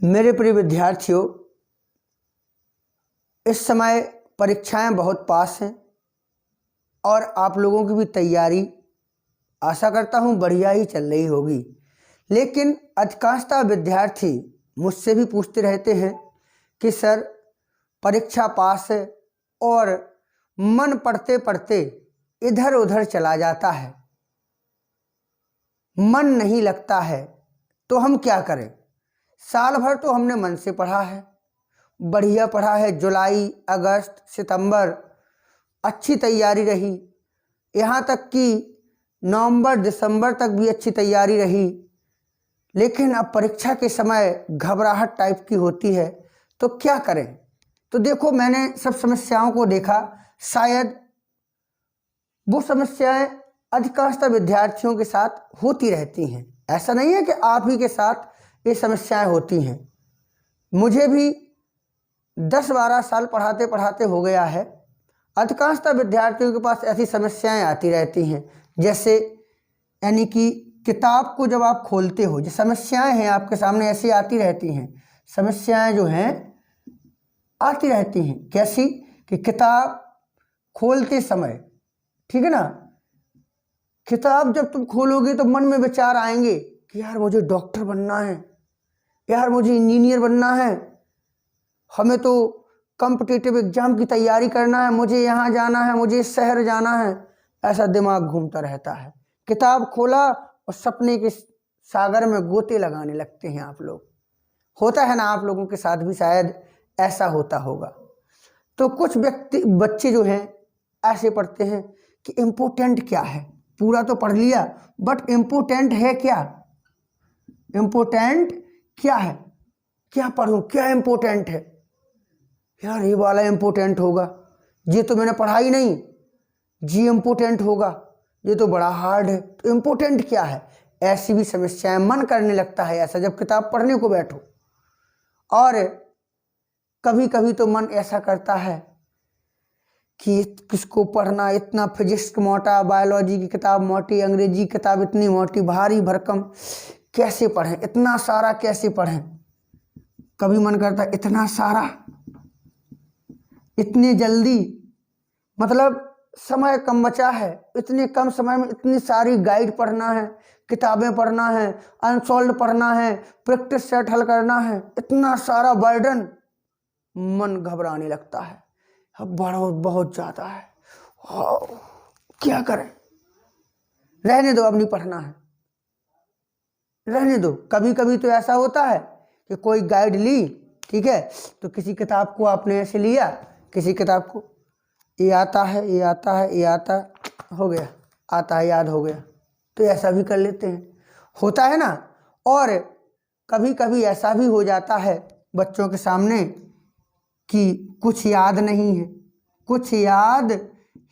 मेरे प्रिय विद्यार्थियों, इस समय परीक्षाएं बहुत पास हैं और आप लोगों की भी तैयारी आशा करता हूं बढ़िया ही चल रही होगी। लेकिन अधिकांशतः विद्यार्थी मुझसे भी पूछते रहते हैं कि सर परीक्षा पास है और मन पढ़ते पढ़ते इधर उधर चला जाता है, मन नहीं लगता है, तो हम क्या करें। साल भर तो हमने मन से पढ़ा है, बढ़िया पढ़ा है, जुलाई अगस्त सितंबर अच्छी तैयारी रही, यहाँ तक कि नवंबर दिसंबर तक भी अच्छी तैयारी रही। लेकिन अब परीक्षा के समय घबराहट टाइप की होती है, तो क्या करें। तो देखो, मैंने सब समस्याओं को देखा, शायद वो समस्याएं अधिकांशतः विद्यार्थियों के साथ होती रहती हैं। ऐसा नहीं है कि आप ही के साथ ये समस्याएं होती हैं। मुझे भी 10-12 साल पढ़ाते पढ़ाते हो गया है। अधिकांशतः विद्यार्थियों के पास ऐसी समस्याएं आती रहती हैं। जैसे यानी कि किताब को जब आप खोलते हो, जो समस्याएं हैं आपके सामने ऐसी आती रहती हैं। समस्याएं जो हैं आती रहती हैं। कैसी कि किताब खोलते समय, ठीक है ना, किताब जब तुम खोलोगे तो मन में विचार आएंगे कि यार मुझे डॉक्टर बनना है, यार मुझे इंजीनियर बनना है, हमें तो कॉम्पिटिटिव एग्जाम की तैयारी करना है, मुझे यहाँ जाना है, मुझे इस शहर जाना है। ऐसा दिमाग घूमता रहता है। किताब खोला और सपने के सागर में गोते लगाने लगते हैं आप लोग। होता है ना, आप लोगों के साथ भी शायद ऐसा होता होगा। तो कुछ बच्चे जो हैं ऐसे पढ़ते हैं कि इम्पोर्टेंट क्या है, पूरा तो पढ़ लिया बट इम्पोर्टेंट है क्या, इम्पोर्टेंट क्या है, क्या पढ़ूं, क्या इम्पोर्टेंट है। यार ये वाला इम्पोर्टेंट होगा, ये तो मैंने पढ़ा ही नहीं, जी इम्पोर्टेंट होगा, ये तो बड़ा हार्ड है, तो इम्पोर्टेंट क्या है। ऐसी भी समस्याएं, मन करने लगता है ऐसा जब किताब पढ़ने को बैठो। और कभी कभी तो मन ऐसा करता है कि किसको पढ़ना, इतना फिजिक्स मोटा, बायोलॉजी की किताब मोटी, अंग्रेजी की किताब इतनी मोटी, भारी भरकम, कैसे पढ़ें, इतना सारा कैसे पढ़ें। कभी मन करता है इतना सारा, इतने जल्दी, मतलब समय कम बचा है, इतने कम समय में इतनी सारी गाइड पढ़ना है, किताबें पढ़ना है, अनसॉल्व पढ़ना है, प्रैक्टिस सेट हल करना है, इतना सारा बर्डन, मन घबराने लगता है। अब बहुत ज़्यादा है, क्या करें, रहने दो, अब नहीं पढ़ना है, रहने दो। कभी कभी तो ऐसा होता है कि कोई गाइड ली, ठीक है, तो किसी किताब को आपने ऐसे लिया, किसी किताब को ये आता है, ये आता है, ये आता है, हो गया, आता है, याद हो गया, तो ऐसा भी कर लेते हैं, होता है ना। और कभी कभी ऐसा भी हो जाता है बच्चों के सामने कि कुछ याद नहीं है, कुछ याद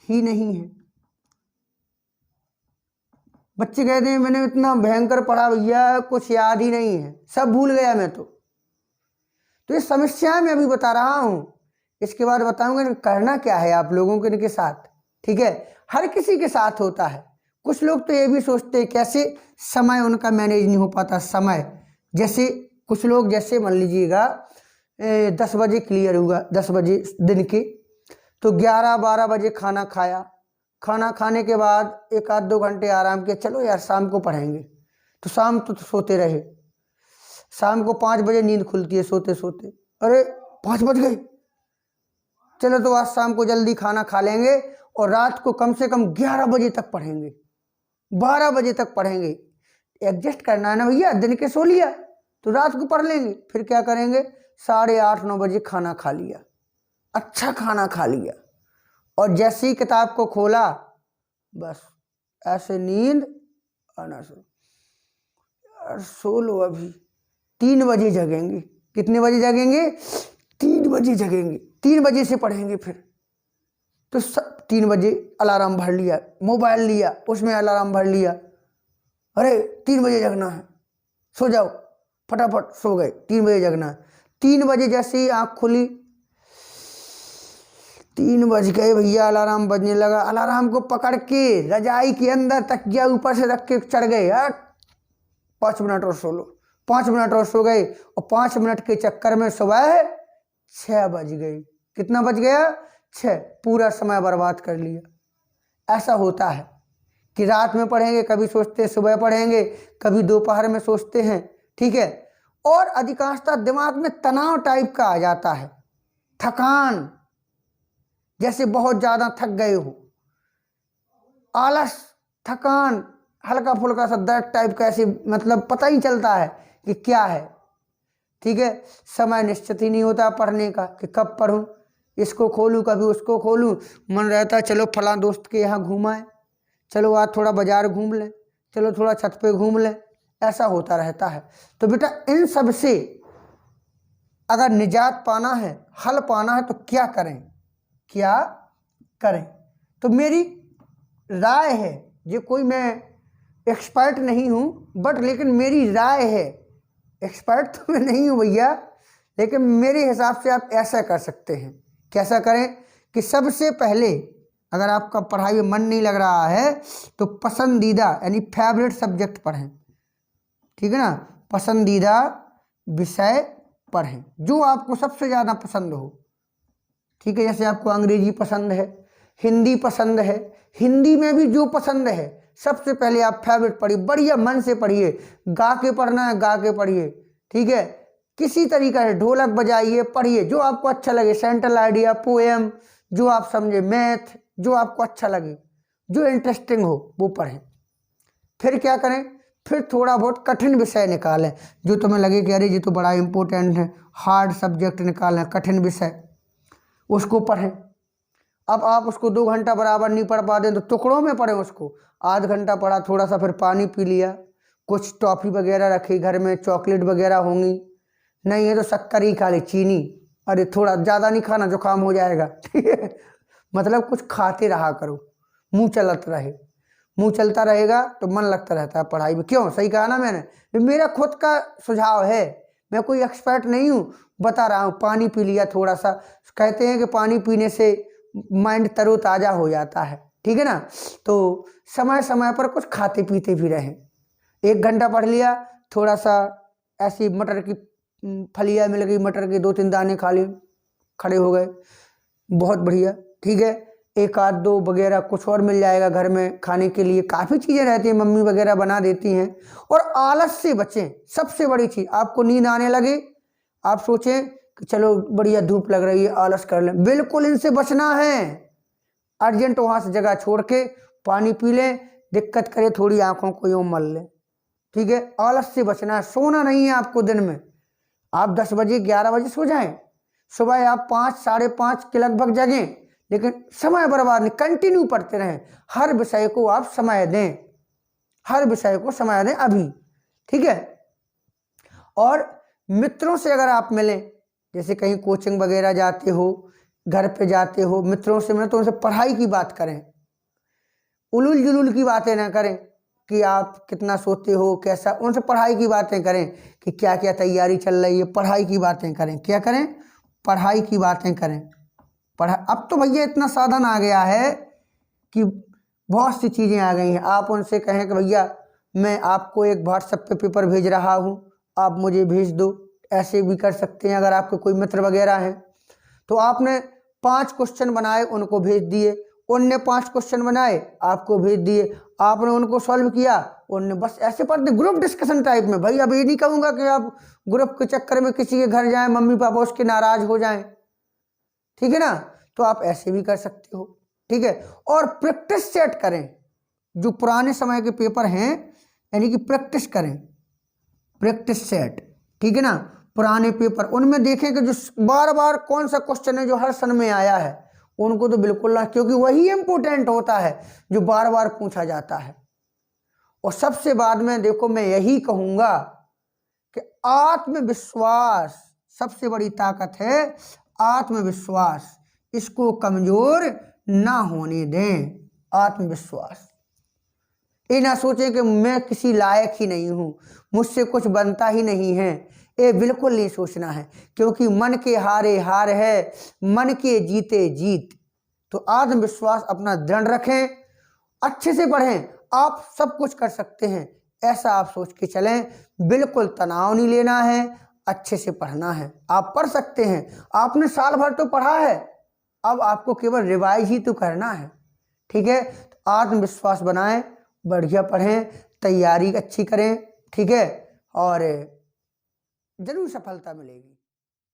ही नहीं है। बच्चे कहते हैं मैंने इतना भयंकर पढ़ा भैया, कुछ याद ही नहीं है, सब भूल गया मैं तो ये समस्या मैं अभी बता रहा हूं। इसके बाद बताऊंगा कि करना क्या है आप लोगों के इनके साथ, ठीक है। हर किसी के साथ होता है। कुछ लोग तो ये भी सोचते हैं कैसे समय उनका मैनेज नहीं हो पाता। समय जैसे कुछ लोग, जैसे मान लीजिएगा 10 बजे क्लियर हुआ, 10 बजे दिन के, तो 11-12 बजे खाना खाया, खाना खाने के बाद 1-2 घंटे आराम किया, चलो यार शाम को पढ़ेंगे, तो शाम तो सोते रहे। शाम को 5 बजे नींद खुलती है सोते सोते, अरे 5 बज गए, चलो तो आज शाम को जल्दी खाना खा लेंगे और रात को कम से कम 11 बजे तक पढ़ेंगे, 12 बजे तक पढ़ेंगे। एडजस्ट करना है ना भैया, दिन के सो लिया तो रात को पढ़ लेंगे। फिर क्या करेंगे, 8:30-9 बजे खाना खा लिया, अच्छा खाना खा लिया, और जैसे ही किताब को खोला बस ऐसे नींद आना शुरू, यार सो लो अभी, 3 बजे जगेंगे। कितने बजे जगेंगे, 3 बजे जगेंगे, 3 बजे से पढ़ेंगे। फिर तो 3 बजे अलार्म भर लिया, मोबाइल लिया, उसमें अलार्म भर लिया, अरे 3 बजे जगना है, सो जाओ, फटाफट सो गए, 3 बजे जगना है। 3 बजे जैसे ही आँख खुली, 3 बज गए भैया, अलार्म बजने लगा, अलार्म को पकड़ के रजाई के अंदर तकिया ऊपर से रख के चढ़ गए, यार 5 मिनट और सो लो, 5 मिनट और सो गए और 5 मिनट के चक्कर में सुबह 6 बज गई। कितना बज गया? 6। पूरा समय बर्बाद कर लिया। ऐसा होता है कि रात में पढ़ेंगे, कभी सोचते हैं सुबह पढ़ेंगे, कभी दोपहर में सोचते हैं, ठीक है। और अधिकांशतः दिमाग में तनाव टाइप का आ जाता है, थकान, जैसे बहुत ज़्यादा थक गए हो, आलस, थकान, हल्का फुल्का सा दर्द टाइप का, ऐसे मतलब पता ही चलता है कि क्या है, ठीक है। समय निश्चित ही नहीं होता पढ़ने का कि कब पढूं, इसको खोलूं कभी उसको खोलूं। मन रहता है चलो फलां दोस्त के यहाँ घूमाएं, चलो आज थोड़ा बाजार घूम लें, चलो थोड़ा छत पे घूम लें, ऐसा होता रहता है। तो बेटा इन सब से अगर निजात पाना है, हल पाना है, तो क्या करें, क्या करें? तो मेरी राय है, ये कोई मैं एक्सपर्ट नहीं हूँ, बट लेकिन मेरी राय है, एक्सपर्ट तो मैं नहीं हूँ भैया, लेकिन मेरे हिसाब से आप ऐसा कर सकते हैं। कैसा करें कि सबसे पहले अगर आपका पढ़ाई में मन नहीं लग रहा है तो पसंदीदा यानी फेवरेट सब्जेक्ट पढ़ें, ठीक है ना। पसंदीदा विषय पढ़ें जो आपको सबसे ज़्यादा पसंद हो, ठीक है। जैसे आपको अंग्रेजी पसंद है, हिंदी पसंद है, हिंदी में भी जो पसंद है सबसे पहले आप फेवरेट पढ़िए, बढ़िया मन से पढ़िए, गा के पढ़ना है गा के पढ़िए, ठीक है। किसी तरीका से ढोलक बजाइए, पढ़िए जो आपको अच्छा लगे, सेंट्रल आइडिया, पोएम, जो आप समझे, मैथ, जो आपको अच्छा लगे, जो इंटरेस्टिंग हो वो पढ़ें। फिर क्या करें, फिर थोड़ा बहुत कठिन विषय निकालें जो तुम्हें लगे कि अरे ये तो बड़ा इम्पोर्टेंट है, हार्ड सब्जेक्ट निकालें, कठिन विषय, उसको पढ़ें। अब आप उसको 2 घंटा बराबर नहीं पढ़ पाते तो टुकड़ों में पढ़ें उसको। आध घंटा पढ़ा, थोड़ा सा फिर पानी पी लिया, कुछ टॉफ़ी वगैरह रखी घर में, चॉकलेट वगैरह होंगी, नहीं है तो शक्कर ही खा ली, चीनी, अरे थोड़ा ज़्यादा नहीं खाना, जुकाम हो जाएगा, ठीक है। मतलब कुछ खाते रहा करो, मुँह चलत रहे, मुँह चलता रहेगा तो मन लगता रहता है पढ़ाई में। क्यों, सही कहा ना मैंने, मेरा खुद का सुझाव है, मैं कोई एक्सपर्ट नहीं हूँ, बता रहा हूँ। पानी पी लिया थोड़ा सा, कहते हैं कि पानी पीने से माइंड तरोताज़ा हो जाता है, ठीक है ना। तो समय समय पर कुछ खाते पीते भी रहें। 1 घंटा पढ़ लिया, थोड़ा सा ऐसी मटर की फलियाँ मिल गई, मटर के 2-3 दाने खा लिए, खड़े हो गए, बहुत बढ़िया, ठीक है। 1 आध 2 वगैरह कुछ और मिल जाएगा घर में खाने के लिए, काफ़ी चीज़ें रहती हैं, मम्मी वगैरह बना देती हैं। और आलस से बचें, सबसे बड़ी चीज़, आपको नींद आने लगे, आप सोचें कि चलो बढ़िया धूप लग रही है, आलस कर लें, बिल्कुल इनसे बचना है। अर्जेंट वहाँ से जगह छोड़ के पानी पी लें, दिक्कत करे थोड़ी आँखों को यूँ मल लें, ठीक है। आलस से बचना है, सोना नहीं है आपको। दिन में आप 10 बजे 11 बजे सो जाएं, सुबह आप 5 साढ़े 5 के लगभग जगें, लेकिन समय बर्बाद नहीं, कंटिन्यू पढ़ते रहें। हर विषय को आप समय दें, हर विषय को समय दें अभी, ठीक है। और मित्रों से अगर आप मिलें, जैसे कहीं कोचिंग वगैरह जाते हो, घर पे जाते हो, मित्रों से मिलें तो उनसे पढ़ाई की बात करें, उलूल जुलूल की बातें ना करें कि आप कितना सोते हो कैसा, उनसे पढ़ाई की बातें करें कि क्या क्या तैयारी चल रही है, पढ़ाई की बातें करें। क्या करें, पढ़ाई की बातें करें। अब तो भैया इतना साधन आ गया है कि बहुत सी चीज़ें आ गई हैं। आप उनसे कहें कि भैया मैं आपको एक व्हाट्सएप पे पेपर भेज रहा हूँ, आप मुझे भेज दो, ऐसे भी कर सकते हैं। अगर आपके कोई मित्र वगैरह हैं तो आपने 5 क्वेश्चन बनाए, उनको भेज दिए, उनने 5 क्वेश्चन बनाए, आपको भेज दिए, आपने उनको सॉल्व किया, उनने बस ऐसे पढ़ते, ग्रुप डिस्कशन टाइप में। भाई अब ये नहीं कहूँगा कि आप ग्रुप के चक्कर में किसी के घर जाएं, मम्मी पापा उसके नाराज़ हो जाएं, ठीक है ना। तो आप ऐसे भी कर सकते हो, ठीक है। और प्रैक्टिस सेट करें, जो पुराने समय के पेपर हैं यानी कि प्रैक्टिस करें, प्रैक्टिस सेट, ठीक है ना। पुराने पेपर उनमें देखें कि जो बार बार कौन सा क्वेश्चन है जो हर सन में आया है, उनको तो बिल्कुल ना, क्योंकि वही इम्पोर्टेंट होता है जो बार बार पूछा जाता है। और सबसे बाद में देखो मैं यही कहूँगा कि आत्मविश्वास सबसे बड़ी ताकत है, आत्मविश्वास, इसको कमज़ोर ना होने दें। आत्मविश्वास, ये ना सोचें कि मैं किसी लायक ही नहीं हूँ, मुझसे कुछ बनता ही नहीं है, ये बिल्कुल नहीं सोचना है, क्योंकि मन के हारे हार है, मन के जीते जीत। तो आत्मविश्वास अपना दृढ़ रखें, अच्छे से पढ़ें, आप सब कुछ कर सकते हैं। ऐसा आप सोच के चलें। बिल्कुल तनाव नहीं लेना है, अच्छे से पढ़ना है। आप पढ़ सकते हैं, आपने साल भर तो पढ़ा है, अब आपको केवल रिवाइज ही तो करना है। ठीक है, तो आत्मविश्वास बनाएं, बढ़िया पढ़ें, तैयारी अच्छी करें। ठीक है, और ज़रूर सफलता मिलेगी।